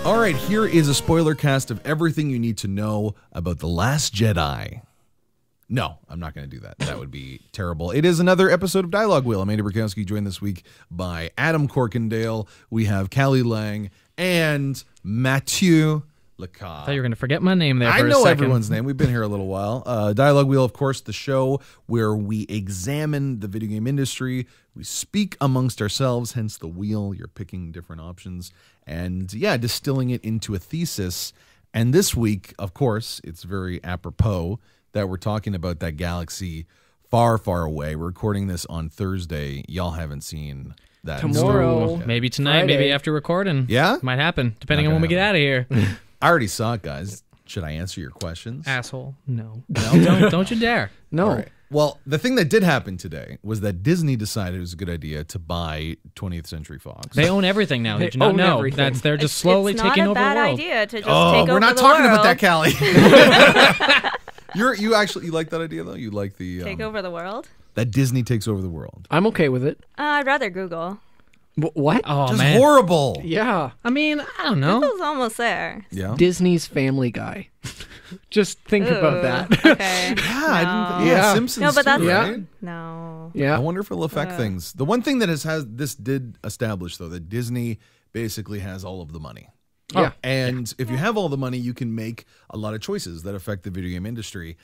All right, here is a spoiler cast of everything you need to know about The Last Jedi. No, I'm not going to do that. That would be terrible. It is another episode of Dialogue Wheel. I'm Andy Borkowski, joined this week by Adam Corkindale. We have Kalli Lang and Mathieu Lacasse. I thought you were going to forget my name there for a second. I know everyone's name. We've been here a little while. Dialogue Wheel, of course, the show where we examine the video game industry. We speak amongst ourselves, hence the wheel. You're picking different options. And yeah, distilling it into a thesis. And this week, of course, it's very apropos that we're talking about that galaxy far, far away. We're recording this on Thursday. Y'all haven't seen that. Tomorrow. Maybe tonight, Friday. maybe after recording. Yeah? Might happen, depending Not on when we gonna get out of here. I already saw it, guys. Should I answer your questions? Asshole. No. Don't you dare. No. All right. Well, the thing that did happen today was that Disney decided it was a good idea to buy 20th Century Fox. They own everything now. They Did you not own know? everything. They're just slowly taking over the world. It's not a bad idea to just take Oh, over we're not the talking world. about that, Kalli. You like that idea though? You like the Take over the world? that Disney takes over the world? I'm okay with it. I'd rather Google. What? Oh, Just man. horrible. Yeah. I mean, I don't know. Google's almost there. Yeah. Disney's Family Guy. Just think about Ooh, that. Okay. Yeah, I didn't, Yeah. Simpsons No, but that's too, Yeah. right? No. I Yeah. wonder if it'll affect things. The one thing that this did establish though, that Disney basically has all of the money. Yeah. And if you have all the money, you can make a lot of choices that affect the video game industry.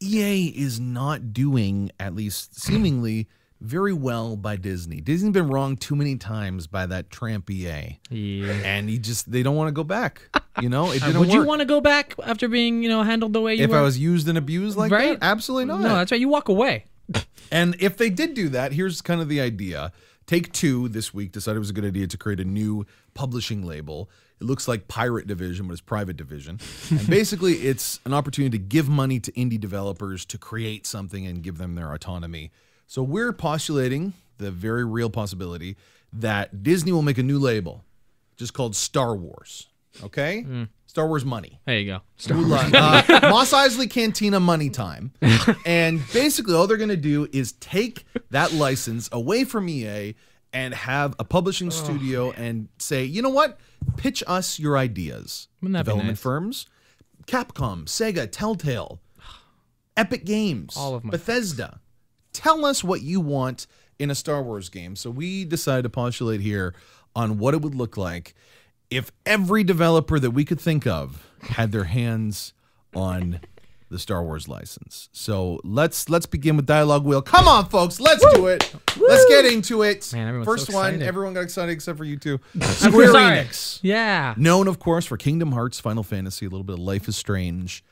EA is not doing, at least seemingly, very well by Disney. Disney's been wrong too many times by that tramp EA. Yeah. And they don't want to go back. You know, it didn't Would you work. want to go back after being, handled the way you If were? I was used and abused like Right? that? Absolutely not. No, that's right. You walk away. And if they did do that, here's kind of the idea. Take-Two this week decided it was a good idea to create a new publishing label. It looks like Pirate Division, but it's Private Division. And basically, it's an opportunity to give money to indie developers to create something and give them their autonomy. So we're postulating the very real possibility that Disney will make a new label just called Star Wars. Okay? Star Wars Money. There you go. Mos Eisley Cantina Money Time. And basically all they're going to do is take that license away from EA and have a publishing studio and say, you know what? Pitch us your ideas. Wouldn't that be Development nice? firms, Capcom, Sega, Telltale, Epic Games, All of my Bethesda. Tell us what you want in a Star Wars game. So we decided to postulate here on what it would look like if every developer that we could think of had their hands on the Star Wars license. So let's begin with Dialogue Wheel. Come on, folks, let's do it. Let's get into it. Man, everyone's First so one, excited. everyone got excited except for you two. Square Sorry. Enix. Yeah. Known, of course, for Kingdom Hearts, Final Fantasy, a little bit of Life is Strange.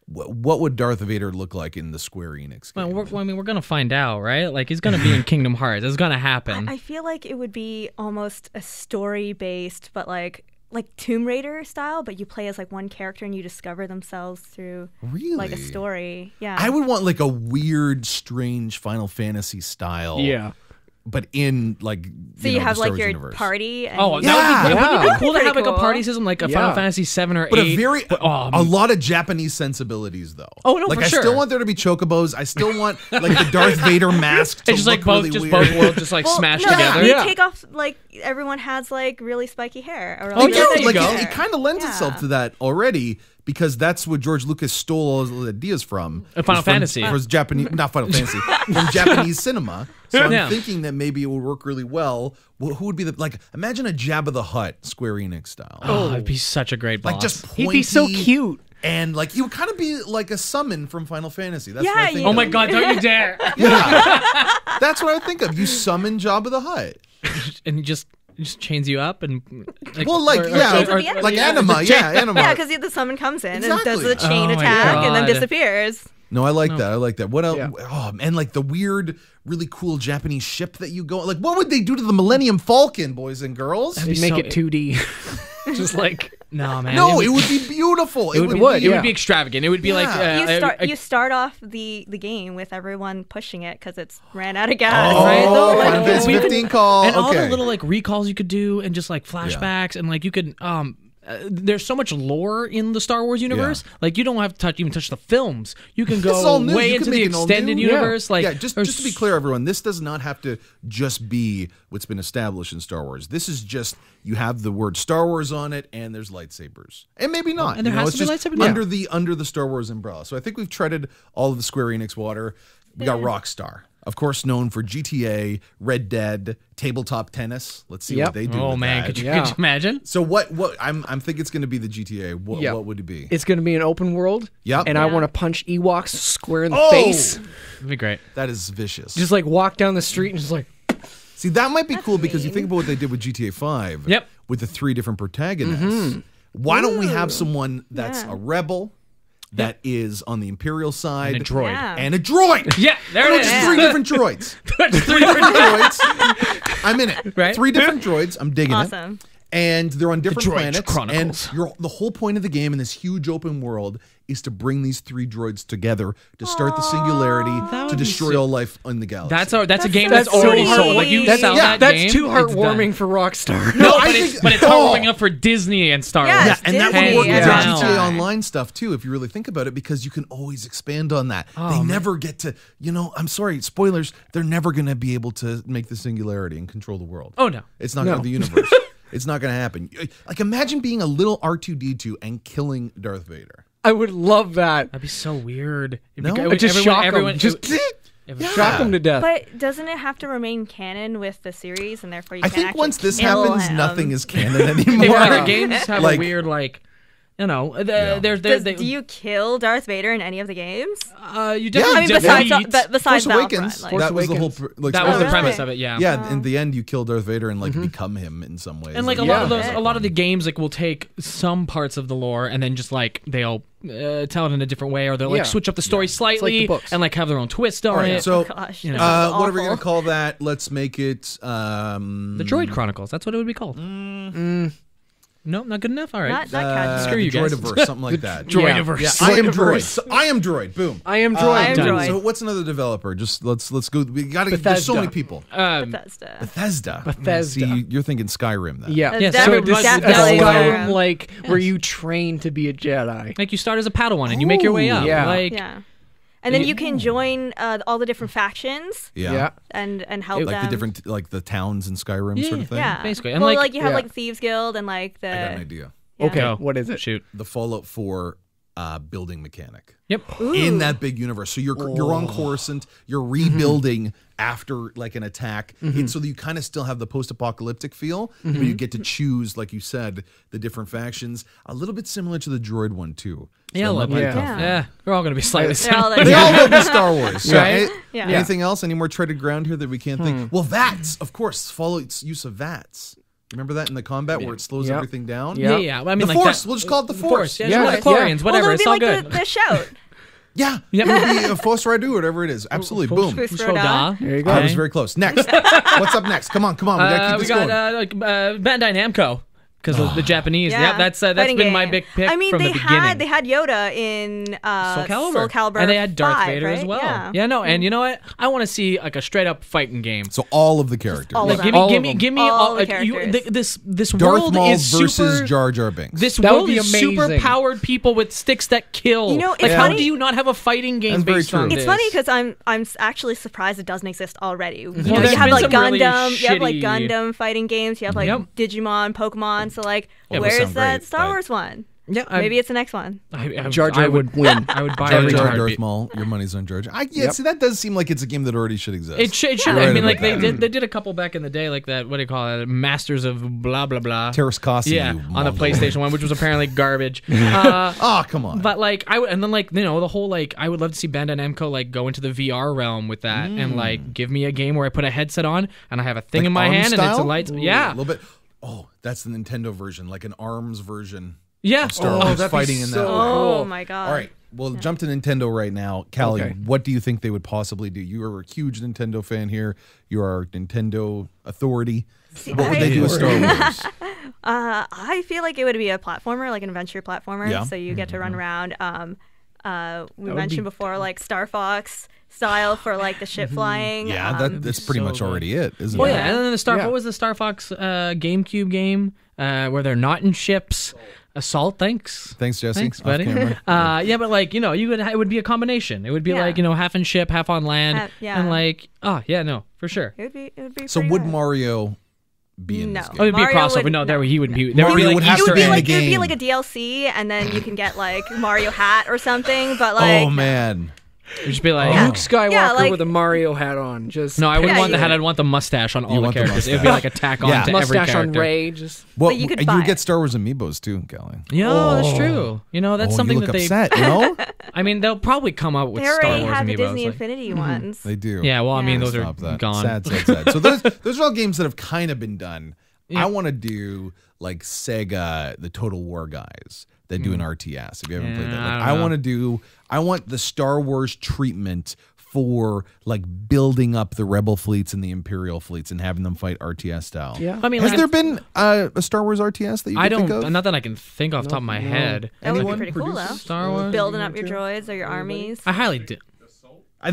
What would Darth Vader look like in the Square Enix game? Well, we're going to find out, right? Like, he's going to be in Kingdom Hearts. It's going to happen. I feel like it would be almost a story-based, but like Tomb Raider style, but you play as like one character and you discover themselves through like a story. Yeah. I would want like a weird, strange Final Fantasy style. Yeah. But in like So you have the Star like Wars your universe. party. And Oh, Yeah. that would be Yeah. cool to Pretty have like a cool. party system, like a Final Yeah. Fantasy 7 or 8. But a Oh, lot of Japanese sensibilities, though. Oh, no, like for I sure. still want there to be chocobos. I still want like the Darth Vader mask to it's just look like both, really just weird. both worlds just like well, smashed no, together. They Yeah. take off like everyone has like really spiky hair. Or, Oh, like, They yeah, do. there you Like go. it kind of lends Yeah. itself to that already because that's what George Lucas stole all his ideas from. Final Fantasy. Was Japanese, not Final Fantasy, from Japanese cinema. So I'm Yeah. thinking that maybe it would work really well. Who would be imagine a Jabba the Hutt Square Enix style. Oh, it'd be such a great boss. Like just pointy. He'd be so cute. And like he would kind of be like a summon from Final Fantasy. That's what I Yeah, think. you- Oh of. my God, don't you dare. Yeah. That's what I think of. You summon Jabba the Hutt. And he just chains you up and like, Well, like chains at the end. like Yeah. Anima. Yeah, Anima. Yeah, because the summon comes in and does Exactly. the chain Oh my attack and then God. disappears. No, I like that. I like that. What else? Yeah. Oh, and like the weird, really cool Japanese ship that you go. Like, what would they do to the Millennium Falcon, boys and girls? They make so- it 2D. Just like no, man. No, it would be beautiful. It would would. be. It Yeah. would be extravagant. It would be like You start off the game with everyone pushing it because it's ran out of gas. Oh, right? Though, like, Final Fantasy we could- 15 call. and all Okay. the little like recalls you could do and just like flashbacks and like you could there's so much lore in the Star Wars universe. Like you don't have to even touch the films. You can This is all go new. way You into can the make it all extended new. universe. Like just to be clear, everyone, this does not have to just be what's been established in Star Wars. This is just you have the word Star Wars on it, and there's lightsabers, and maybe not. and there has it's to be just lightsabers under the Star Wars umbrella. So I think we've treaded all of the Square Enix water. We got Rockstar, of course, known for GTA, Red Dead, tabletop tennis. Let's see what they do. Oh with man, that. could you imagine? So what I'm thinking it's going to be the GTA. What would it be? It's going to be an open world. Yep. And I want to punch Ewoks square in the Oh! face. It'd be great. That is vicious. Just like walk down the street and just like. See, that might be cool because you think about what they did with GTA 5 with the 3 different protagonists. Why don't we have someone that's a rebel, that is on the Imperial side, And a droid. and a droid? Yeah, there it is. Just 3 different droids. 3 different droids. I'm in it. Right? 3 different droids. I'm digging it. Awesome. And they're on different Droid planets. Chronicles. And the whole point of the game in this huge open world is to bring these 3 droids together to start the singularity to would be destroy all life in the galaxy. That's a game so that's already sweet. sold. Like you That's- sell yeah, that That's game, too it's done. heartwarming for Rockstar. No, I but think- it's heartwarming up for Disney and Star Wars. Yeah, Yeah, and that would Disney, work with yeah. the GTA Online stuff too, if you really think about it, because you can always expand on that. They never get to, I'm sorry, spoilers, they're never going to be able to make the singularity and control the world. Oh no. It's not going to the universe. It's not going to happen. Like, imagine being a little R2-D2 and killing Darth Vader. I would love that. That'd be so weird. No? Just shock them. Just Yeah. shock them to death. But doesn't it have to remain canon with the series, and therefore you I can't think actually once this kill happens, him? nothing is canon anymore. If other games have Like- a weird Do you kill Darth Vader in any of the games? you Yeah. definitely I mean, besides Force Battlefront, Awakens. like- That was the whole. Awakens. Like, that was the really? premise of it. Yeah. Yeah, in the end, you kill Darth Vader and become him in some ways. And like a Like, lot of Yeah. those, a lot of the games will take some parts of the lore and then just like they'll tell it in a different way, or they'll like Yeah. switch up the story slightly the books. and like have their own twist on All right, it. so Gosh, You know. that sounds what are we gonna awful. call that? Let's make it The Droid Chronicles. That's what it would be called. No, not good enough. All right. Not catchy. Screw you the guys. Droidiverse, something like that. Droidiverse. Yeah, I am Droid. I am Droid. Boom. I am Droid. I am Droid. So what's another developer? Just let's go. We got to. There's so Bethesda. many people. Bethesda. Bethesda. See, you're thinking Skyrim then. Yeah. Yeah, So definitely- this is definitely a Skyrim Skyrim. like where you train to be a Jedi. Like you start as a Padawan and you make your way up. yeah. Like Yeah. And then you can join all the different factions Yeah. and help Like them. the different, like the towns in Skyrim sort of thing. Yeah. basically. And well, like- like you have Yeah. like Thieves Guild and like the. I got an idea. Yeah. Okay, Go. what is it? Shoot. The Fallout 4 building mechanic. Yep. In that big universe. So you're on Coruscant, you're rebuilding after like an attack, and so that you kind of still have the post-apocalyptic feel, but you get to choose, like you said, the different factions. A little bit similar to the Droid one too. So Yeah, that like, might be yeah. tough. Yeah. We're all gonna be slightly They're all similar. like- They all will be Star Wars. So, Right? Yeah. Anything else? Any more treaded ground here that we can't think? Well, VATS, of course. Fallout's use of VATS. Remember that in the combat where it slows Yep. everything down? Yeah. Yeah. Well, I mean, The like Force. that- We'll just call it the Force. Yeah. Yeah. The Chlorians, Well, whatever. it'll It's be all like good. the shout. Yeah. Yeah. It'll be a Force Radu, whatever it is. Absolutely. Boom. Fusroda. There you go. I was very close. Next. What's up next? Come on. We gotta keep We this got going. Bandai Namco because of the Japanese. Yeah, that's Fighting been my game. big pick I mean, from they the beginning. had Yoda in Soul Calibur, and they had Darth 5, Vader right? as well. Yeah. No, and you know what? I want to see like a straight up fighting game. So all of the characters. all of Like, them. give me All all the like, characters. this Darth world Maul is versus super. Jar Jar Binks. This That would world be is amazing. super powered people with sticks that kill. You know, it's like how funny- do you not have a fighting game That's very based on true. this? It's funny because I'm actually surprised it doesn't exist already. You know, there's you have been like some really Gundam, you have like shitty- Gundam fighting games, you have like Yep. Digimon, Pokemon. So like, Well, those where's sound that great, Star but- Wars one? Yeah, Maybe it's the next one. Jar Jar would win. I would buy Jar it in a Jar, heartbeat. Darth Maul. Your money's on Jar Jar. Yep. See, that does seem like it's a game that already should exist. It should. You're I right mean, like about that. they did a couple back in the day, like that. What do you call it? Masters of blah blah blah. Terrace Kasi, Yeah, you on the Mongol. PlayStation 1, which was apparently garbage. Oh, come on. But like I would, and then like the whole like I would love to see Bandai Namco like go into the VR realm with that and like give me a game where I put a headset on and I have a thing Like in my ARMS hand and it's a style? light. Ooh, Yeah, a little bit. Oh, that's the Nintendo version, like an ARMS version. yeah. Star Wars that'd be fighting in that. so way. Oh cool. my god! All right, well, jump to Nintendo right now. Kalli, Okay. what do you think they would possibly do? You are a huge Nintendo fan here. You are a Nintendo authority. What would they do with Star Wars? I feel like it would be a platformer, like an adventure platformer. Yeah. So you get to run around. We would mentioned be- before, like Star Fox, style for like the ship flying. Yeah, that's pretty much already it, isn't Oh it? yeah, and then what was the Star Fox GameCube game where they're not in ships? Assault, thanks, Jesse. Thanks, buddy. Yeah, but like it would be a combination. It would be like half in ship, half on land, and like for sure. It would be. So would Mario be in this game? Oh, it would be a Mario crossover. would- No, there he would be. Mario would have to be in the It would be game. like a DLC, and then you can get like Mario hat or something. But like, Oh man. It'd just be like Luke Skywalker like- with a Mario hat on. Just No, I wouldn't Yeah, want the you- hat. I'd want the mustache on all the want the characters. It would be mustache. like a tack on Yeah. to every mustache on character. Ray. Just Well, you could you buy would it. get Star Wars amiibos too, Kalli. Yeah, that's true. That's something you look that they. upset, no? I mean, they'll probably come up with they Star already Wars have the amiibos. Disney like- Infinity ones. They do. Yeah, well, I mean, those Stop are that. gone. Sad. So those are all games that have kind of been done. I want to do like Sega, the Total War guys that do an RTS. If you haven't played that, like, I don't know. I want the Star Wars treatment for like building up the Rebel fleets and the Imperial fleets and having them fight RTS style. yeah. I mean, Has like, there been a Star Wars RTS that you I can think don't. of? Not that I can think off the top of my head. That would be Anyone pretty cool though. produce Star Wars. Building up your droids or your armies. I highly do.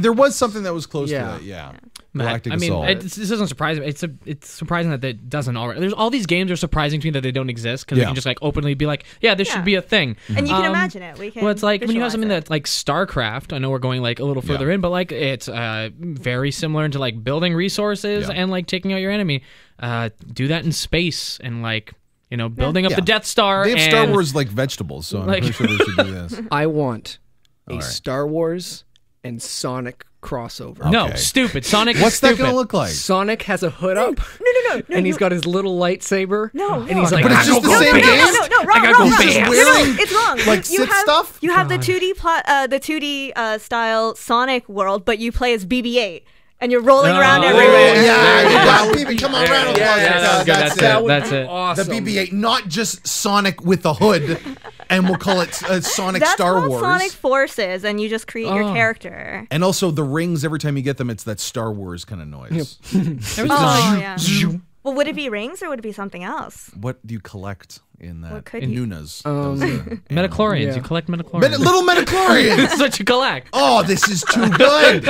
There was something that was close to Yeah. that. Yeah. Matt, Galactic I mean, Assault. this doesn't surprise me. It's surprising that it doesn't already. There's all these games are surprising to me that they don't exist because we Yeah. can just like openly be like, yeah, this should be a thing. And you can imagine it. We can. Well, it's like when you have visualize something it. that's like StarCraft. I know we're going like a little further in, but like it's very similar into like building resources Yeah. and like taking out your enemy. Do that in space and like building up the Death Star. They have and Star Wars like vegetables, so I'm Like- pretty sure they should do this. I want a right. Star Wars and Sonic crossover. No, Okay. stupid. Sonic. What's is that stupid. going to look like? Sonic has a hood up. No, And he's got his little lightsaber. No, and he's no. like, But it's just the no, same no, game? no, wrong, gotta go wrong, wrong. fast. No, Wearing, it's wrong. like, you Sith have, stuff? You have the 2D style Sonic world, but you play as BB-8, and you're rolling around everywhere. Come on, round of applause. Yeah, that's it. That's it. awesome. The BB-8, not just Sonic with a hood, and we'll call it Sonic That's Star called Wars. Sonic Forces, and you just create your character. And also the rings, every time you get them, it's that Star Wars kind of noise. Oh, yeah. Well, would it be rings or would it be something else? What do you collect in that? What could in you- Nuna's. Metachlorians. Yeah. You collect metachlorians. Little Metachlorians! This is what you collect. Oh, this is too good.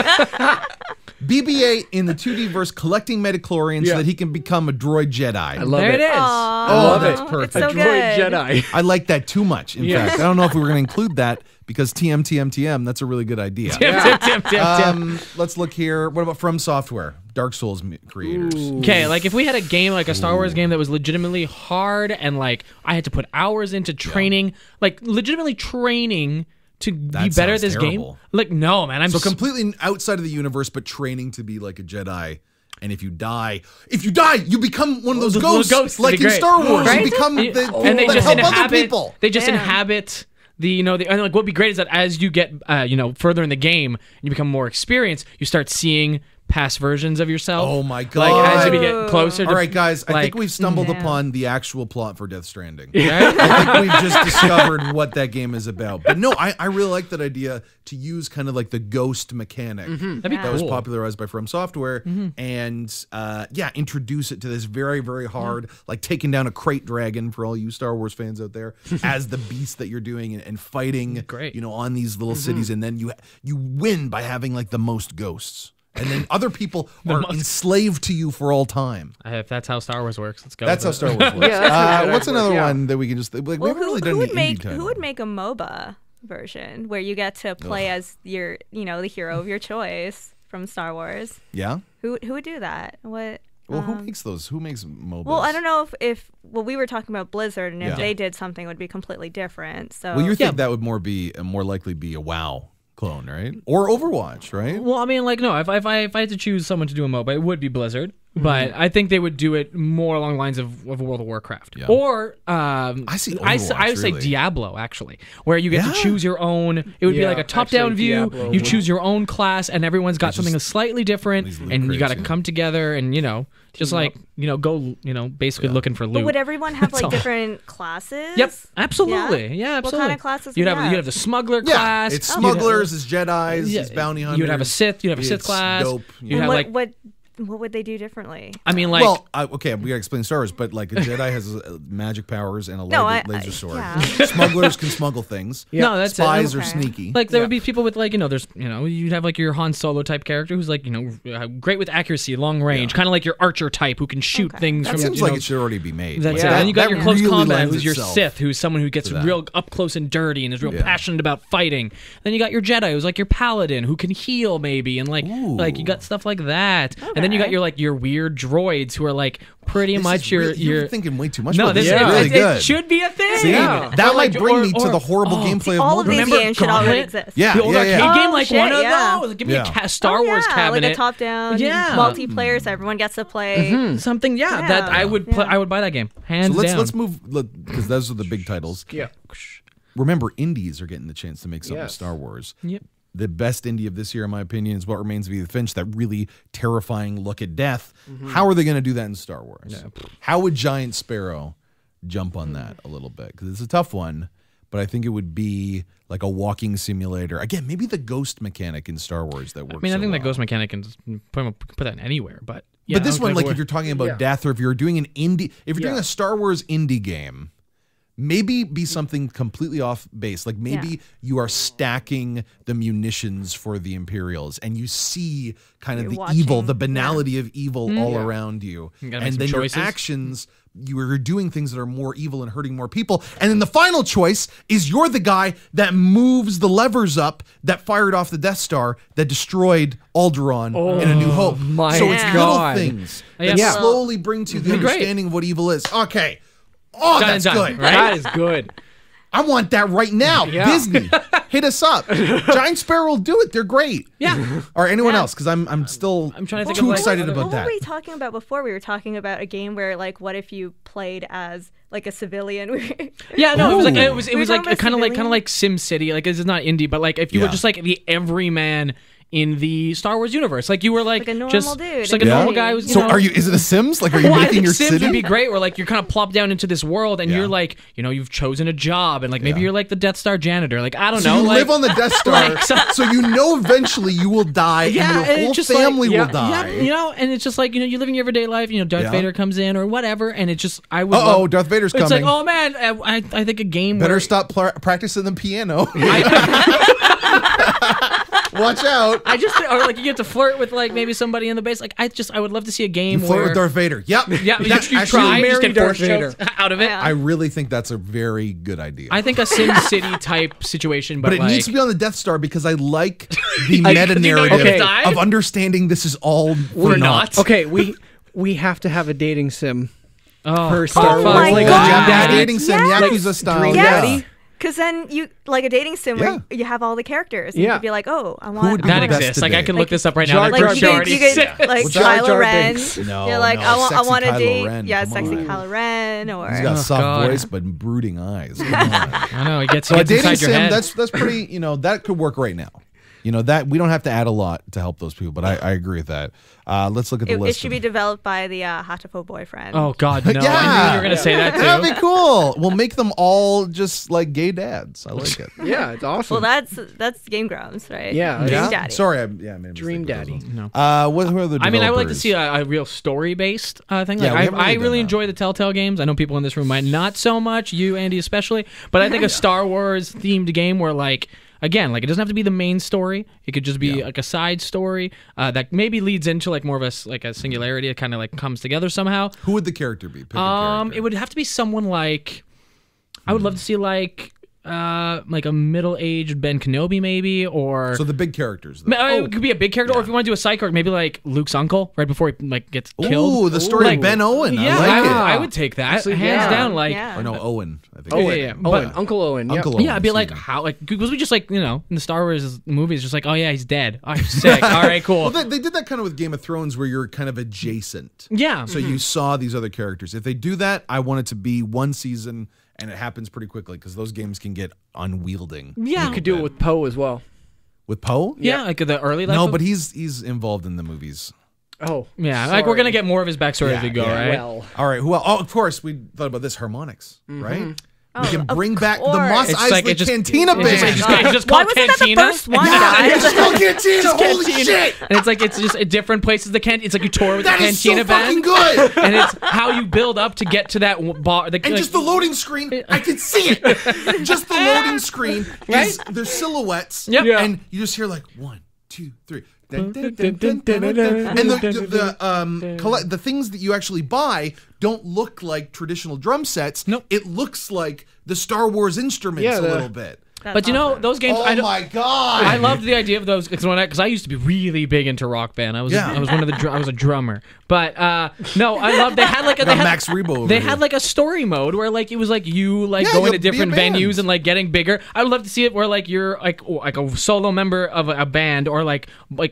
BB-8 in the 2D verse collecting Metachlorians so that he can become a droid Jedi. I love There it. it is. Oh, that's It's perfect. so A droid good. Jedi. I like that too much. In fact, I don't know if we were going to include that because TM, that's a really good idea. Tim. Let's look here. What about FromSoftware, Dark Souls creators? Okay, like if we had a game like a Star Wars game that was legitimately hard and like I had to put hours into training, like legitimately training to be That better at sounds this terrible. game. Like no, man, I'm So completely outside of the universe, but training to be like a Jedi. And if you die, you become one of those little ghosts, ghosts, like that'd in be Star great. Wars. Right? You become the and they like, just help other inhabit. people. They just Damn. inhabit the and like what'd be great is that as you get further in the game, you become more experienced. You start seeing past versions of yourself. Oh my Like God. as you get closer. All right, guys. I think like- we've stumbled Yeah. upon the actual plot for Death Stranding. Right? I think we've just discovered what that game is about. But no, I really like that idea to use kind of like the ghost mechanic That'd be that was cool. popularized by FromSoftware, and introduce it to this very, very hard, like taking down a crate dragon for all you Star Wars fans out there as the beast that you're doing and fighting, Great. on these little cities, and then you win by having like the most ghosts. And then other people are enslaved to you for all time. If that's how Star Wars works, let's go. That's how with it. Star Wars works. Yeah, that's What's another yeah. one that we can just like? We Well, haven't really done who would any make indie title. who would make a MOBA version where you get to play as your the hero of your choice from Star Wars? Yeah. Who would do that? What? Well, who makes those? Who makes MOBAs? Well, I don't know if we were talking about Blizzard, and if Yeah. they did something, it would be completely different. So Well, you think that would more likely be a WoW clone, right? Or Overwatch, right? Well, I mean, like, no, if I had to choose someone to do a MOBA, it would be Blizzard. But I think they would do it more along the lines of World of Warcraft. Yeah. Or, I see I Overwatch, would say really. Diablo, actually, where you get Yeah. to choose your own. It would be Yeah, like a top-down actually, view. Diablo You would- choose your own class, and everyone's got It's something just slightly different, these loot and you got to crates, yeah. come together and, just like, go, basically looking for loot. But would everyone have That's like all. different classes? Yep, absolutely. Yeah, What absolutely. kind of classes You'd would have you have? you'd have the smuggler Yeah, class. it's You'd have- smugglers, it's Jedi's, Yeah, it's bounty hunters. You'd have a Sith. You'd have a Sith It's class. dope. You'd And have what, like what what would they do differently? I mean, like, Well, okay, we gotta explain Star Wars, but like a Jedi has magic powers and a laser sword. yeah. Smugglers can smuggle things. no, that's Spies it. are Okay. sneaky. Like there would be people with like there's you'd have like your Han Solo type character who's like great with accuracy, long range, kind of like your Archer type who can shoot things that from. seems like it should already be made. That's Like, it. Yeah. Then you got that your close really combat, lends who's your itself Sith, who's someone who gets to that. real up close and dirty and is real Yeah. passionate about fighting. Then you got your Jedi, who's like your Paladin, who can heal maybe, and like you got stuff like that. And then you got your weird droids who are like pretty This much is your really- you're thinking way too much. no, about this this. is It's really good. it should be a thing. See, Yeah. that Or might like- bring or- me to or- the horrible gameplay All of of these Remember games should already Gauntlet? exist. Yeah, The old yeah, arcade yeah. game, Oh, like shit, one of yeah. those. Give me Yeah. a Star Wars cabinet. like a top-down, Yeah. multiplayer, so everyone gets to play. Something, Yeah. that I would play. Yeah. I would buy that game hands So down. let's move because those are the big titles. Yeah. Remember, indies are getting the chance to make something with Yes. Star Wars. Yep. The best indie of this year, in my opinion, is What Remains of Edith Finch. That really terrifying look at death. How are they going to do that in Star Wars? How would Giant Sparrow jump on that a little bit? Because it's a tough one, but I think it would be like a walking simulator. Again, maybe the ghost mechanic in Star Wars that works. I mean, I so think well. that ghost mechanic can just put that in anywhere, but yeah, But this one, like what- if you're talking about Yeah. death, or if you're doing an indie, if you're doing Yeah. a Star Wars indie game, maybe be something completely off base. Like maybe Yeah. you are stacking the munitions for the Imperials, and you see kind of You're the watching, evil, the banality of evil all around you, You gotta make and some then choices. your actions. You are doing things that are more evil and hurting more people. And then the final choice is you're the guy that moves the levers up that fired off the Death Star that destroyed Alderaan in A New Hope. my So it's God. little things that Yeah. slowly bring to you the It'd be great. understanding of what evil is. Okay. Oh, Done that's and done, good. right? That is good. I want that right now. Yeah. Disney, hit us up. Giant Sparrow will do it. They're great. Yeah. Or anyone Yeah. else, because I'm trying to think too of, like, excited other- about What that. were we talking about before? We were talking about a game where, like, what if you played as like a civilian? Yeah, no, it was like Ooh. it was We were like talking about kind of civilian? like Sim City. Like this is not indie, but like if you were Yeah. just like the everyman in the Star Wars universe, like you were like Like a normal just dude just like a in the normal city. guy who's So know, are you? Is it a Sims? Like, are you Well, I making think your Sims city? would be great, where like you're kind of plopped down into this world, and Yeah. you're like, you've chosen a job, and like maybe Yeah. you're like the Death Star janitor. Like I don't So know, you like, live on the Death Star, like, so you know eventually you will die, Yeah, and and your it's whole just like- family yeah, will die. and it's just like you live in your everyday life. Darth Yeah. Vader comes in or whatever, and it's just I would. Uh-oh, love- Darth Vader's It's coming. like, oh man, I think a game Better where, stop practicing the piano. Watch out. I just or like you get to flirt with like maybe somebody in the base. Like I would love to see a game You flirt where with Darth Vader. Yep. yeah, you Actually, try, you just marry get force Darth choked out of it. Yeah. I really think that's a very good idea. I think a Sim City type situation, but, but it like, needs to be on the Death Star because I like the Like, meta 'cause you know narrative you're gonna die? of understanding this is all for We're naught. not. Okay, we have to have a dating sim oh, per Star Oh Wars. my Like God. Dream Daddy. Dating sim, Yes. Yakuza style. Dream yeah. Daddy. Because then you like a dating sim Yeah. where you have all the characters. And Yeah. You could be like, oh, I would want be that the best exists. Like I today? can look this up right now. Jar That Jar first you show Binks. could, already you could sick. like Jar Kylo Jar Ren. Binks. No, You're like, no, I sexy want to Kylo date, Ren, yeah, come sexy on. Kylo Ren, or He's got a soft God. voice but brooding eyes. Come on. I know it gets, So a gets dating inside your sim, head. that's pretty. That could work right now. That we don't have to add a lot to help those people, but I agree with that. Let's look at the it list. should be developed by the Hatoful boyfriend. Oh God, no! I knew Yeah. you were gonna say that too. That'd be cool. We'll make them all just like gay dads. I like it. Yeah, it's awesome. Well, that's Game Grumps, right? Yeah. Dream Yeah. Daddy. Sorry, I made a mistake Dream with those Daddy. ones. No. Who are the I mean, I would like to developers? see a real story-based thing. Yeah, Like, we haven't I really done really that. enjoy the Telltale games. I know people in this room might not so much. You, Andy, especially. But I think a Star Wars themed game where, like, again, like it doesn't have to be the main story. It could just be like a side story that maybe leads into like more of a singularity. It kind of like comes together somehow. Who would the character be? Pick a character. It would have to be someone like I would love to see like a middle-aged Ben Kenobi maybe, or So the big characters. Though. it could be a big character, or if you want to do a side character, maybe like Luke's uncle right before he like gets killed. Ooh, the story Like, of Ben Owen. Yeah, I like it. I would take that Actually, hands yeah. down. Like, Yeah. Or no, Owen. I think. Owen, yeah, Owen, but- Uncle Owen. Yeah. Uncle Owen. yeah, I'd be like, excuse me. how? Like, because we just like in the Star Wars movies, just like, oh yeah, he's dead. Oh, he's sick. All right, cool. Well, they did that kind of with Game of Thrones, where you're kind of adjacent. Yeah. So you saw these other characters. If they do that, I want it to be one season, and it happens pretty quickly because those games can get unwielding. Yeah. You could do it with Poe as well. With Poe. Yeah, like the early life. No, of- but he's involved in the movies. Oh, yeah, like we're gonna get more of his backstory as we go, yeah. right? Well, All right. Who else? Oh, of course, we thought about this. Harmonix, right? We can of bring back the course. Mos It's like Eisley it just- Cantina It's Band. just Why called wasn't that the Cantina. first one, Yeah, guys? it's just called Cantina. Holy shit! And it's just at different places. It's like you tour with That the is so Cantina fucking band, good. and it's how you build up to get to that bar. And just the loading screen, I can see it. Just the loading screen is there's silhouettes, Yep. Yeah. and you just hear like 1, 2, 3. Dun, dun, dun, dun, dun, dun, dun. And the things that you actually buy don't look like traditional drum sets. Nope. It looks like the Star Wars instruments a little bit. But you know those games. Oh my god! I loved the idea of those because I used to be really big into Rock Band. I was one of the I was a drummer. But no, I loved. They had like Max Rebo over They here. had like a story mode where like it was like you like Yeah, going you'll to be a different band. venues and like getting bigger. I would love to see it where like you're like a solo member of a band or like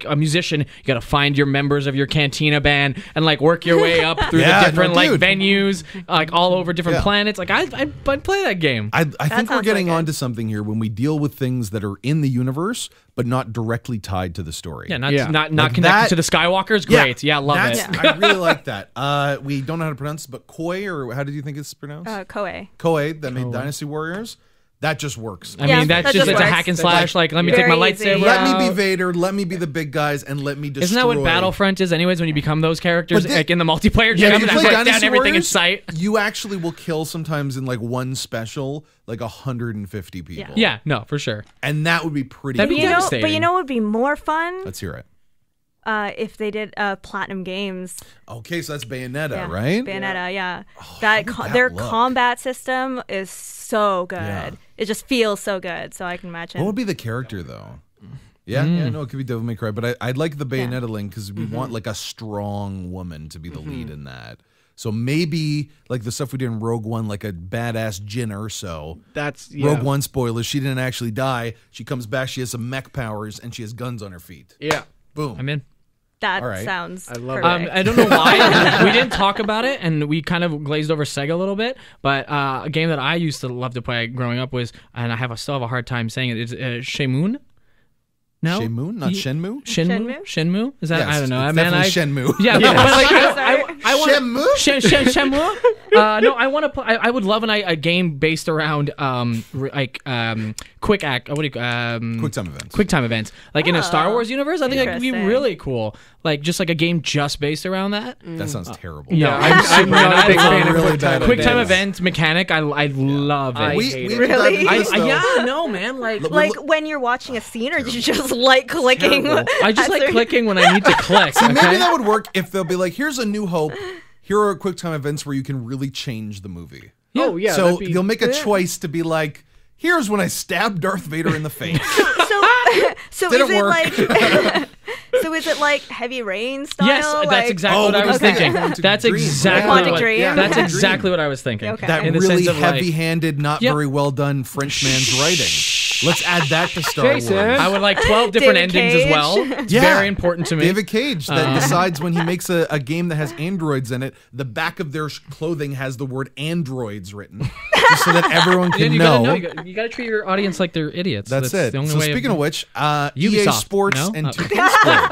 a musician. You got to find your members of your Cantina band and like work your way up through the different like venues like all over different planets. Like I'd play that game. I think we're sounds getting really good. onto something here when we deal with things that are in the universe but not directly tied to the story. Yeah, not Like connected that- to the Skywalkers. Great, yeah, love it. I really like that. We don't know how to pronounce it, but Koi, or how did you think it's pronounced? Koei. Koei, that made Dynasty Warriors. That just works. I Yeah, mean, that's that just just it's a works. hack and slash. Like, let me take Very my easy. lightsaber. Let me out. be Vader. Let me be the big guys, and let me destroy. Isn't that what Battlefront is, anyways? When you become those characters, But like in the multiplayer Yeah, game, if you and play break down Dynasty everything in Warriors, sight. you actually will kill sometimes in like one special, like 150 people. Yeah, no, for sure. And that would be pretty That'd be cool. devastating. But you know what would be more fun? Let's hear it. If they did Platinum Games. Okay, so that's Bayonetta, Yeah. right? Bayonetta, yeah. how would that Their look? combat system is so good. Yeah. It just feels so good. So I can imagine. What would be the character though? Yeah, no, it could be Devil May Cry, but I'd like the Bayonetta link because we want like a strong woman to be the lead in that. So maybe like the stuff we did in Rogue One, like a badass Jyn Erso. That's Rogue One spoilers. She didn't actually die. She comes back. She has some mech powers and she has guns on her feet. Yeah. Boom. I'm in. That All right. sounds I love it. perfect. I don't know why we didn't talk about it, and we kind of glazed over Sega a little bit. But a game that I used to love to play growing up was, and still have a hard time saying it, is Shenmue. No, Shenmue, not Shenmue. Shenmue. Is that? Yes, I don't know. it's Man, definitely Shenmue. Yeah, but like I want Shenmue. Shenmue. No, I want to play. I would love a game based around quick act. What do you QuickTime events. QuickTime events, like in a Star Wars universe. I think that could be Interesting. really cool. Like just like a game just based around that. That sounds terrible. No, I'm not a big fan of really QuickTime bad QuickTime events. event mechanic. I love it. I We hate haven't it. dived Really? into this, though. Yeah, no, man. like when you're watching a scene, or you just like clicking. I just like clicking when I need to click. See, maybe okay? that would work if they'll be like, here's a New Hope. Here are QuickTime events where you can really change the movie. Oh, yeah. So that'd be- you'll make a choice to be like, here's when I stabbed Darth Vader in the face. So Didn't is it work. like? So is it like Heavy Rain style? Yes, like, that's exactly Oh, what I was okay. thinking. Quantic That's Dream. exactly Quantic what, Dream. that's Quantic exactly Dream. what I was thinking. Okay. That In the really sense of, like- heavy-handed, not Yep. very well done Frenchman's writing. Let's add that to Star Jason. Wars. I would like 12 different David endings Cage. as well. It's Yeah. very important to me. David Cage that decides when he makes a game that has androids in it, the back of their clothing has the word androids written, just so that everyone can you know. you gotta treat your audience like they're idiots. That's it. The only So way speaking of which, EA Ubisoft, Sports no? and Oh. 2K Sports.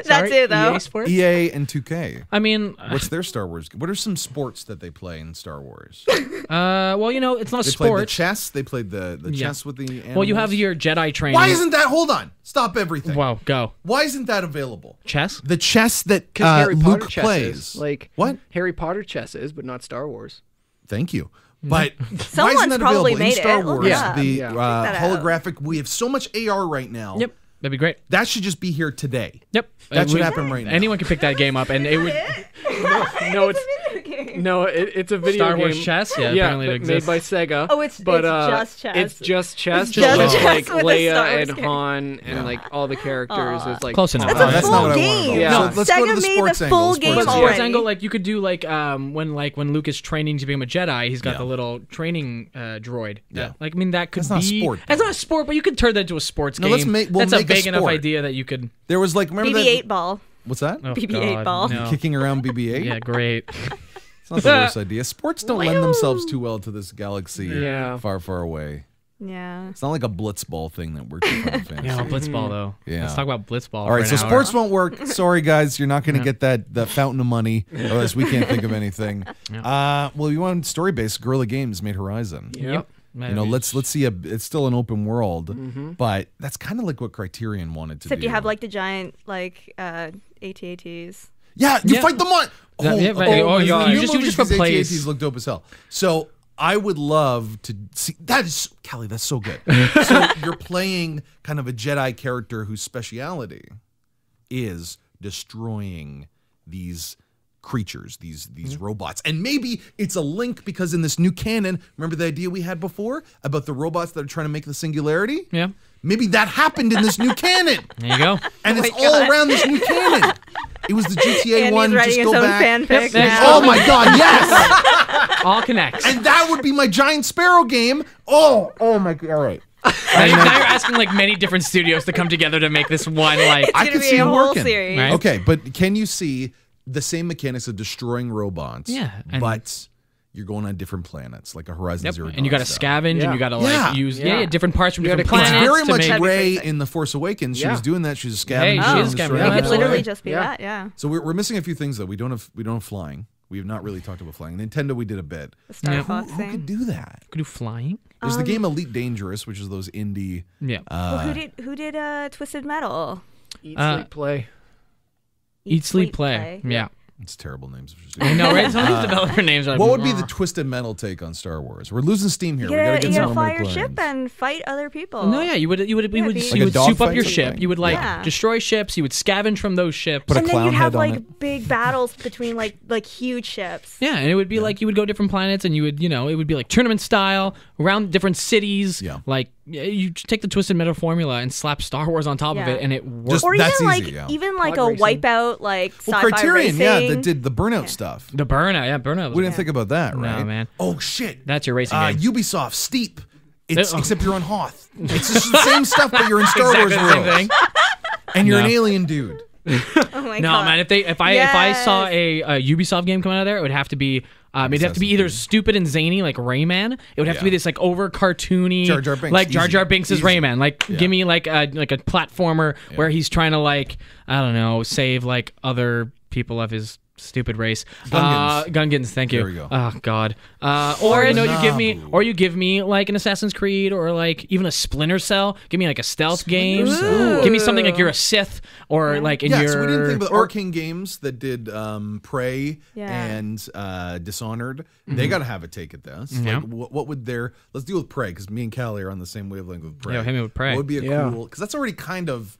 That's it though. EA Sports? EA and 2K. I mean, What's their Star Wars? What are some sports that they play in Star Wars? well, you know, it's not They played the sports. chess. They played the Yeah. chess with the animals. Well, you have your Jedi training. Why isn't that? Hold on. Stop everything. Wow, go. Why isn't that available? Chess? The chess that Because Harry Potter Luke chess plays. is. Like, What? Harry Potter chess is, but not Star Wars. Thank you. But why Someone's isn't that probably available in made Star it. Wars? Yeah. The Yeah. Check that out. holographic. We have so much AR right now. Yep. That'd be great. That should just be here today. Yep. That should happen right now. Anyone could pick that game up, and it would. No, it's a video Star game. Wars chess? Yeah, Yeah, apparently it made exists. by Sega. Oh, it's just chess. It's just chess. It's just with, chess like with a Star Leia Wars and character. Han and like all the characters. It's like Close enough. Oh, That's a that's full not what I game. wanted. Yeah. So No, let's Sega go to the made sports the angle. full Sports game angle. Sports already. angle, like you could do like when Luke is training to become a Jedi, he's got Yeah. the little training droid. Yeah. Like I mean that could That's not a be. sport, That's though. not a sport, but you could turn that into a sports No, game. we'll That's a make a big enough sport. idea that you could. There was like, remember BB-8 that? ball. What's that? Oh, BB-8 God, ball. No. Kicking around BB-8? Yeah, great. It's not the worst idea. Sports don't lend themselves too well to this galaxy Yeah. far, far away. Yeah. It's not like a blitzball thing that works in Final Fantasy. Yeah, blitzball though. Yeah. Let's talk about blitzball. All right, for so an hour. sports won't work. Sorry, guys, you're not going to get that fountain of money, or else we can't think of anything. Well, you want story-based? Guerrilla Games made Horizon. Yep. You know, let's see. It's still an open world, but that's kind of like what Criterion wanted to do. Except you have like the giant like AT-ATs. Yeah, you fight them on. You just replace. AT-ATs look dope as hell. So I would love to see that. Is Kalli, that's so good. So you're playing kind of a Jedi character whose speciality is destroying these creatures, these robots. And maybe it's a link because in this new canon, remember the idea we had before about the robots that are trying to make the singularity? Yeah. Maybe that happened in this new canon. There you go. And it's all around this new canon. It was the GTA Andy's one. writing Just his go own back. fanfic Yep, now. Oh my God, yes! All connects. And that would be my Giant Sparrow game. Oh my God. All right. Now you're asking like many different studios to come together to make this one like. I It's could gonna be see a it whole working. series. Right. Okay, but can you see the same mechanics of destroying robots? Yeah, and- but you're going on different planets, like a Horizon Zero Dawn. And you got to style. scavenge, and you got to like Yeah. use Yeah. different parts from You different gotta It's planets. very to much make- Rey in The Force Awakens. She Yeah. was doing that. She was Hey, scavenging. she and is scavenging. destroying Yeah, It could robots. literally Yeah. just be that, yeah. So we're missing a few things though. We don't have flying. We have not really talked about flying. Nintendo, we did a bit. The Star Yeah. Fox Who thing. could do that? Could do flying. There's the game Elite Dangerous, which is those indie. Yeah. Well, who did Twisted Metal? Eat, sleep, play. Eat, sleep, play. Yeah. It's terrible names. I know, right? Some of these developer names are like, What would be the Twisted Metal take on Star Wars? We're losing steam here. You We gotta gotta, get you some gotta more fly your McLarens. ship and fight other people. No, yeah, you would be- you Like a would soup up dogfight your sort of ship. thing? You would like Yeah. destroy ships. You would scavenge from those ships. Put a And then clown you'd have head on like it. big battles between like huge ships. Yeah, and it would be like you would go different planets, and you would it would be like tournament style around different cities. Yeah. Like you take the Twisted Metal formula and slap Star Wars on top of Yeah. it, and it works. Just- Or even That's like easy, yeah. even like Pod a racing. Wipeout like Well, sci-fi Criterion, racing. that did the Burnout stuff. The burnout, We didn't think about that, No, right? man. Oh shit. That's your racing game. Ubisoft Steep. It's Oh. except you're on Hoth. It's just the same stuff, but you're in Star Exactly Wars the same world, thing. and you're an No. alien dude. Oh my No, god. man. If I saw Yes. a Ubisoft game come out of there, it would have to be it'd have to be either Assassin's stupid and zany like Rayman. It would have to be Yeah. this like over cartoony Jar Jar Binks, like Jar Jar easy. Binks is Easy. Rayman. Like Yeah. give me like a platformer where he's trying to like I don't know save like other people of his stupid race. Gungans. Gungans, thank you. There we go. Oh god. Or you Nabu. give me like an Assassin's Creed or like even a Splinter Cell. Give me like a stealth game. Cell. Give me something like you're a Sith or like in Yeah, your so we didn't think about the Arcane Games that did Prey Yeah. and Dishonored. They got to have a take at this. Yeah. Like, what would their... Let's deal with Prey, because me and Kalli are on the same wavelength with Prey. Yeah, hit me with Prey. What would be a Yeah. cool... Because that's already kind of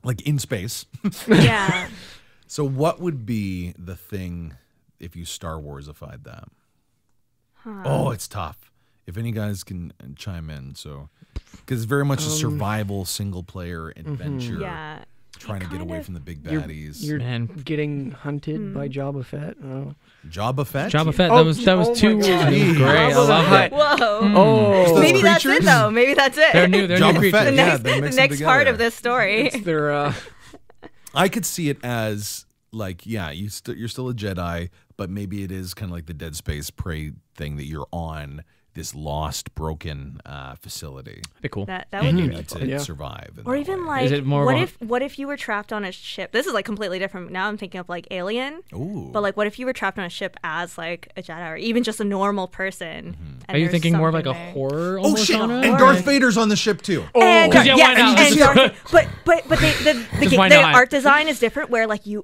like in space. Yeah. So what would be the thing if you Star Warsified that? Oh, it's tough. If any guys can chime in, so... Because it's very much a survival, single-player adventure. Yeah. Trying to get kind away of- from the big You're, baddies. you're Man. getting hunted by Jabba Fett. Oh. Jabba Fett? Jabba Fett. Oh, that was oh too my God. it was great. I Jabba the love Hutt. it. Whoa. Oh. Those Maybe that's it creatures? though. Maybe that's it. They're new Jabba creatures. Fett, The yeah, next, they the mix them next part together. of this story. They're I could see it as like, yeah, you're still a Jedi, but maybe it is kind of like the Dead Space Prey thing that you're on this lost, broken facility. That'd be cool. That would be You really need cool. to Yeah. survive. in Or that even way. like, Is it more what of a- if you were trapped on a ship? This is like completely different. Now I'm thinking of like Alien. Ooh. But like, what if you were trapped on a ship as like a Jedi or even just a normal person? and Are you there's thinking more of like a something there? horror Oh almost shit! genre? And Darth Vader's on the ship too. And, yeah, why not? and Darth, but Just why the not? art design is different where like you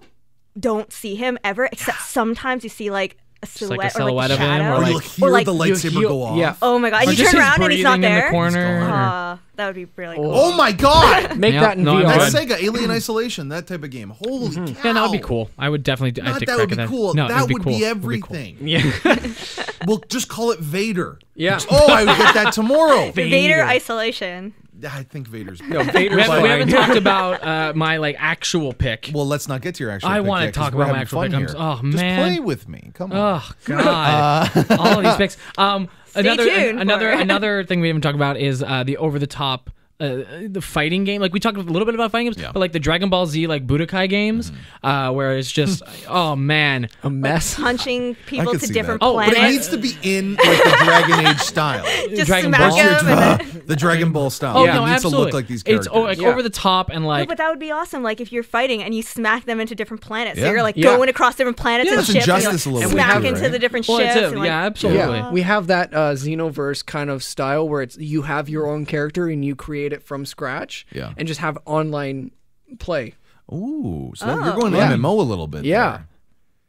don't see him ever, except sometimes you see like a Just like silhouette, a silhouette or of like a him, shadow. or Or like- you'll hear or like the lightsaber go off. Yeah. Oh my god! Or You just turn his around and he's not breathing in there. the corner. He's or- That would be really cool. Oh my god! make Yeah, that in no, I'm VR. That's good. Sega Alien Isolation, that type of game. Holy cow! Yeah, that would be cool. I would definitely. I'd Not take that a would crack be at cool. No, that it'd be would cool. be It'd cool. everything. Yeah. We'll just call it Vader. Yeah. Oh, I would get that tomorrow. Vader isolation. I think Vader's. No, Vader's We haven't fine. talked about my like actual pick. Well, let's not get to your actual. I pick wanna yet, 'cause talk we're about my having actual fun pick. here. Oh, Just man. play with me. Come on. Oh God! All of these picks. tuned for it. Another thing we haven't talked about is the over the top the fighting game. Like we talked a little bit about fighting games, but like the Dragon Ball Z like Budokai games, where it's just oh man, a mess. Punching people to different But planets. it needs to be in like the Dragon Age style. Just Dragon smack Ball. them and then- The Dragon Ball style. Oh It no, needs absolutely. to look like these characters. It's like over the top and No, like. but that would be awesome. Like if you're fighting and you smack them into different planets, so Yeah. you're like Yeah. going across different planets and that's ships, and you Injustice a little bit smack too, into right? the different Well, ships. that's it. And like, Yeah, absolutely. Yeah, we have that Xenoverse kind of style where it's you have your own character and you create it from scratch, and just have online play. Ooh, so you're going Yeah. MMO a little bit. Yeah. there.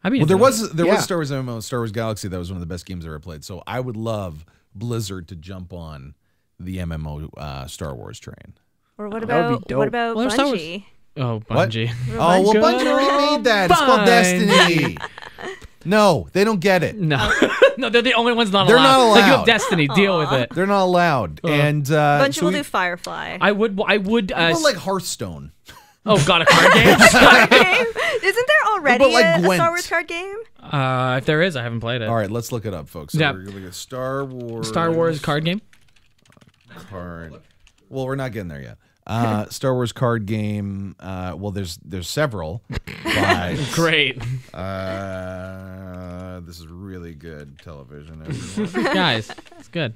I mean, Well, there was Yeah. Star Wars MMO, Star Wars Galaxy. That was one of the best games I ever played. So I would love Blizzard to jump on the MMO Star Wars train. or what That would about be dope. what about Well, Star Wars- Bungie? Oh, What? Bungie. Oh, well, Bungie already made that. It's called Bungie. Destiny. No, they don't get it. No, no, they're the only ones not They're allowed. not Like you allowed. have Destiny, deal with it. They're not allowed. And Bungie so will do Firefly. I would. well, like Hearthstone. Oh God, a card game. Card game? Isn't there already But like a Gwent. Star Wars card game? If there is, I haven't played it. All right, let's look it up, folks. So Yeah. we're going to get Star Wars. Star Wars card game. Card. Well, we're not getting there yet. Star Wars card game. Well, there's several. But, Great, this is really good television. Everyone. guys. It's good.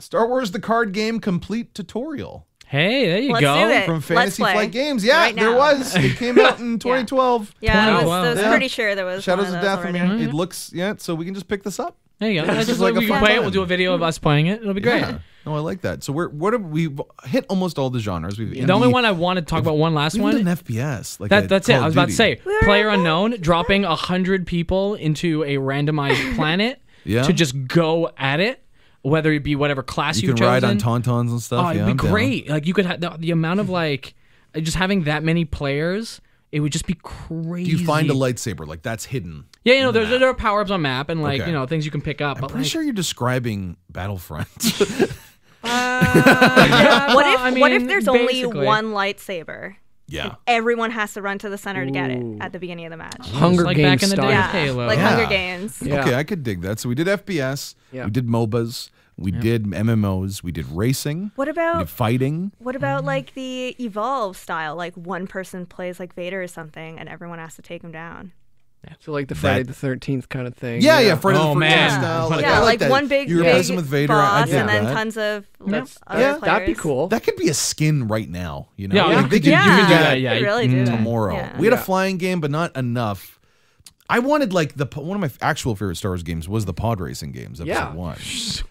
Star Wars the card game complete tutorial Hey, there you Let's go. do it. from Let's Fantasy play. Flight Games. Yeah, Right there now. was. It came out in 2012. Yeah, I 2012. was Yeah. pretty sure there was Shadows one of of those Dathomir. already. It looks so we can just pick this up. There you go. This That's is just like like a we can fun play it. time. We'll do a video of us playing it. It'll be great. Yeah. No, I like that. So we've hit almost all the genres. We've The only one I want to talk about, one last we've one. done FPS. Like That's it. Call I of was about to Duty. say, player unknown, dropping 100 people into a randomized planet Yeah. to just go at it, whether it be whatever class You you've can ride chosen. on tauntauns and stuff. Oh, it'd yeah, be I'm down. great. Like you could have the amount of like just having that many players. It would just be crazy. Do you find a lightsaber like that's hidden? Yeah, you know, there are power ups on map and like Okay. you know things you can pick up. I'm but pretty like, sure you're describing Battlefront. yeah, What well, if I what if mean, there's only basically. one lightsaber? yeah. Everyone has to run to the center to get it at the beginning of the match. Hunger like Games back in the day. style. Yeah, Halo. like Yeah. Hunger Games. Yeah. Okay, I could dig that. So we did FPS. Yeah. We did MOBAs. We did MMOs. We did racing. What We about did fighting. what about like the Evolve style? Like one person plays like Vader or something, and everyone has to take him down. So like the Friday the 13th kind of thing. Yeah. Friday Oh, the 13th man. style. Like, Yeah, I like that. one big You replace him with Vader. I boss, dig and then that. tons of That's, other yeah, players. that'd be cool. That could be a skin right now. You know, Yeah, like, you they could do that. Yeah, you you- really do that. tomorrow. Yeah. We had a Yeah. flying game, but not enough. I wanted like one of my actual favorite Star Wars games was the pod racing games, episode Yeah. 1.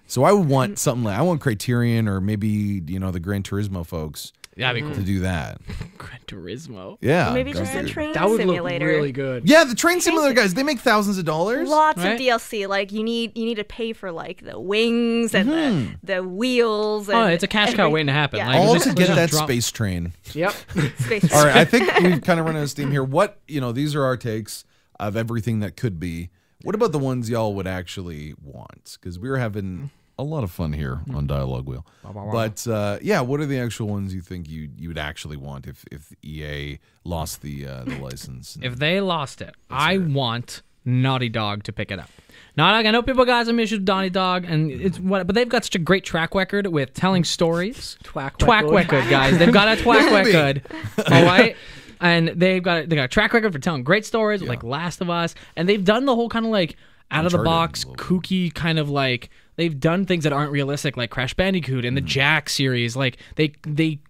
So I would want something like I want Criterion or maybe the Gran Turismo folks Yeah, that'd be to cool. do that. Gran Turismo. Yeah, Maybe go just a figure. train That would simulator. look really good. Yeah, the train simulator guys, they make thousands of dollars. Lots Right? of DLC. Like you need to pay for like the wings and the wheels. And Oh, it's a cash cow waiting to happen. Yeah. Like, All just- to get just that drop- space train. Yep. Space. All right, I think we've kind of run out of steam here. What these are our takes of everything that could be. What about the ones y'all would actually want? Because we were having a lot of fun here on Dialogue Wheel. But yeah, what are the actual ones you think you would actually want if EA lost the license? If they lost it, I want Naughty Dog to pick it up. Naughty Dog, I know people got some issues with Naughty Dog, and but they've got such a great track record with telling stories. Twack record, guys. They've got a twack record. All right. And they got a track record for telling great stories, like Last of Us, and they've done the whole kind of like out of the box, kooky kind of like they've done things that aren't realistic, like Crash Bandicoot and the Jack series. Like they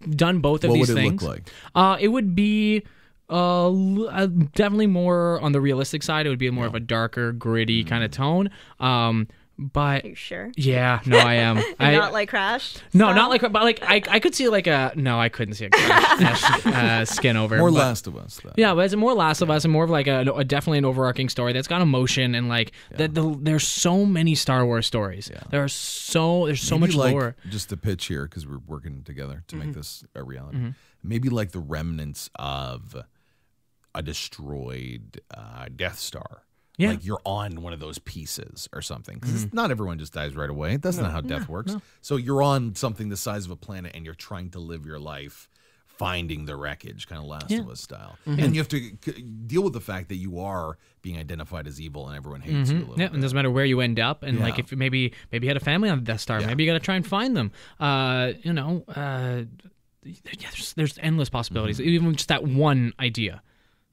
done both of What these would it things. look like? It would be definitely more on the realistic side. It would be more of a darker, gritty kind of tone. But Are you sure? yeah, no, I am. And not like Crash. No, style? not like, but like I could see like a no, I couldn't see a Crash skin over. More but- Last of Us. Though. Yeah, but it's more Last of Us and more of like a definitely an overarching story that's got emotion and like there's so many Star Wars stories. Yeah. There's so Maybe much like, lore. Just to pitch here because we're working together to make this a reality. Maybe like the remnants of a destroyed Death Star. Yeah. Like you're on one of those pieces or something. Because not everyone just dies right away. That's not how death works. So you're on something the size of a planet and you're trying to live your life finding the wreckage, kind of Last of Us style. And you have to deal with the fact that you are being identified as evil and everyone hates you a little bit. And it doesn't matter where you end up, and like if maybe you had a family on the Death Star, maybe you got to try and find them. There's endless possibilities, even just that one idea.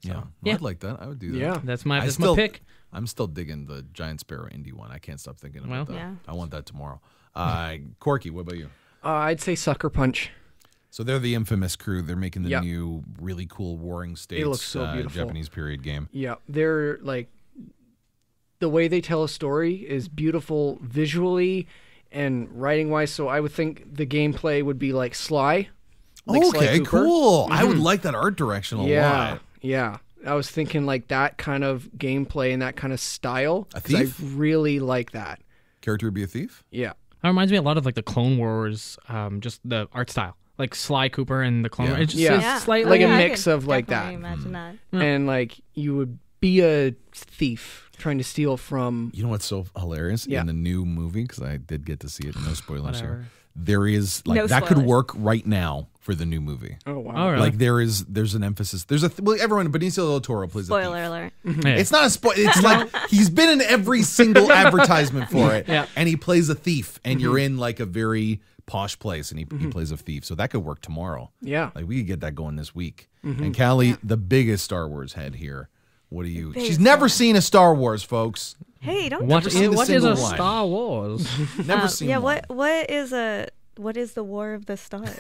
So, I'd like that. I would do that. Yeah, that's my pick. I'm still digging the Giant Sparrow indie one. I can't stop thinking about that. Yeah. I want that tomorrow. Corky, what about you? I'd say Sucker Punch. So they're the infamous crew. They're making the new, really cool Warring States It looks so beautiful. Japanese period game. Yeah, they're like, the way they tell a story is beautiful visually and writing wise. So I would think the gameplay would be like Sly. Like Sly Okay, Cooper. cool. I would like that art direction a lot. Yeah. I was thinking like that kind of gameplay and that kind of style. A thief? I really like that. Character would be a thief? Yeah. That reminds me a lot of like the Clone Wars, just the art style. Like Sly Cooper and the Clone Wars. It's just it's slightly like a I mix could of like that. definitely imagine that. And like you would be a thief trying to steal from. You know what's so hilarious? Yeah. In the new movie, because I did get to see it, no spoilers here. There is like No that could spoilers. work right now for the new movie. Oh wow. All right. Like there's an emphasis. Everyone, Benicio del Toro plays a Spoiler thief. alert. Yeah. It's not a spoil. It's like he's been in every single advertisement for it, and he plays a thief, and you're in like a very posh place, and he plays a thief. So that could work tomorrow. Yeah. Like we could get that going this week. And Kalli, the biggest Star Wars head here. What do you? She's never seen a Star Wars, folks. Hey, don't. What seen a is single a one. Star Wars? Never seen Yeah. one. What is the War of the Stars?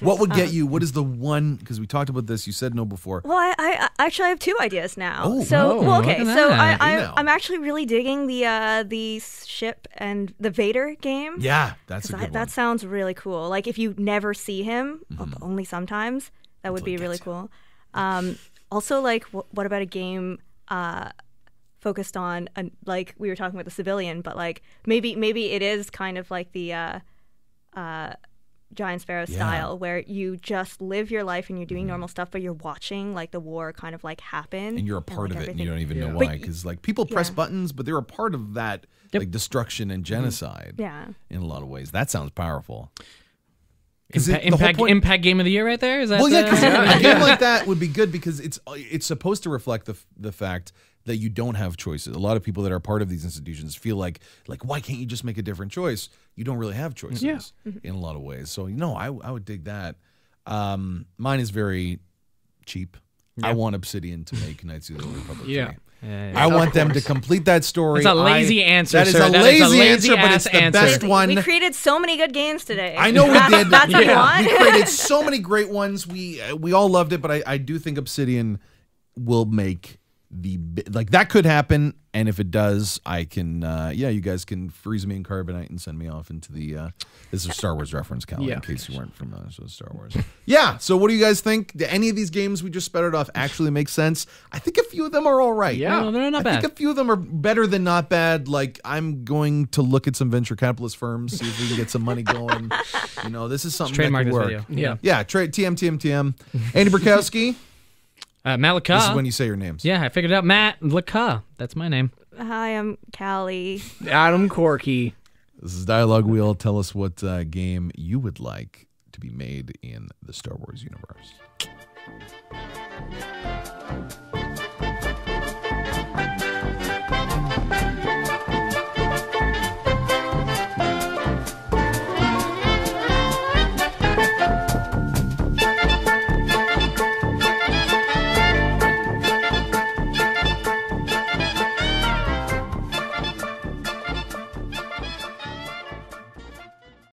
What would get you? What is the one? Because we talked about this. You said no before. Well, I actually have two ideas now. Oh, okay. look at So that. I'm actually really digging the ship and the Vader game. Yeah, that's a good one. That sounds really cool. Like if you never see him, only sometimes, that would be really cool. Also, like, what about a game focused on, like we were talking about the civilian, but like maybe it is kind of like the Giant Sparrow style, where you just live your life and you're doing normal stuff, but you're watching like the war kind of like happen, and you're a part like, of it, and everything. you don't even know why. Because like people press buttons, but they're a part of that like destruction and genocide. Yeah. In a lot of ways, that sounds powerful. Impact Game of the Year, right there. Is that? Well, yeah, because a game like that would be good because it's supposed to reflect the fact that you don't have choices. A lot of people that are part of these institutions feel like why can't you just make a different choice? You don't really have choices in a lot of ways. So I would dig that. Mine is very cheap. I want Obsidian to make Knights of the Old Republic 3. I want them to complete that story. It's a lazy answer, That is sir. a That is a lazy answer, but it's lazy-ass the answer. best one. We created so many good games today. I know we did. That's what you want? We created so many great ones. We all loved it, but I do think Obsidian will make that could happen, and if it does, I can you guys can freeze me in carbonite and send me off into the this is a Star Wars reference, Kalli, in case you weren't familiar with Star Wars. So what do you guys think? Do any of these games we just spouted off actually make sense? I think a few of them are all right. No, they're not bad. I think a few of them are better than not bad. Like I'm going to look at some venture capitalist firms, see if we can get some money going. This is something Trademark that could this work. video. TM. Andy Borkowski. Matt Laca. This is when you say your names. Yeah, I figured it out. Matt Laca. That's my name. Hi, I'm Kalli. Adam Corky. This is Dialogue Wheel. Tell us what game you would like to be made in the Star Wars universe.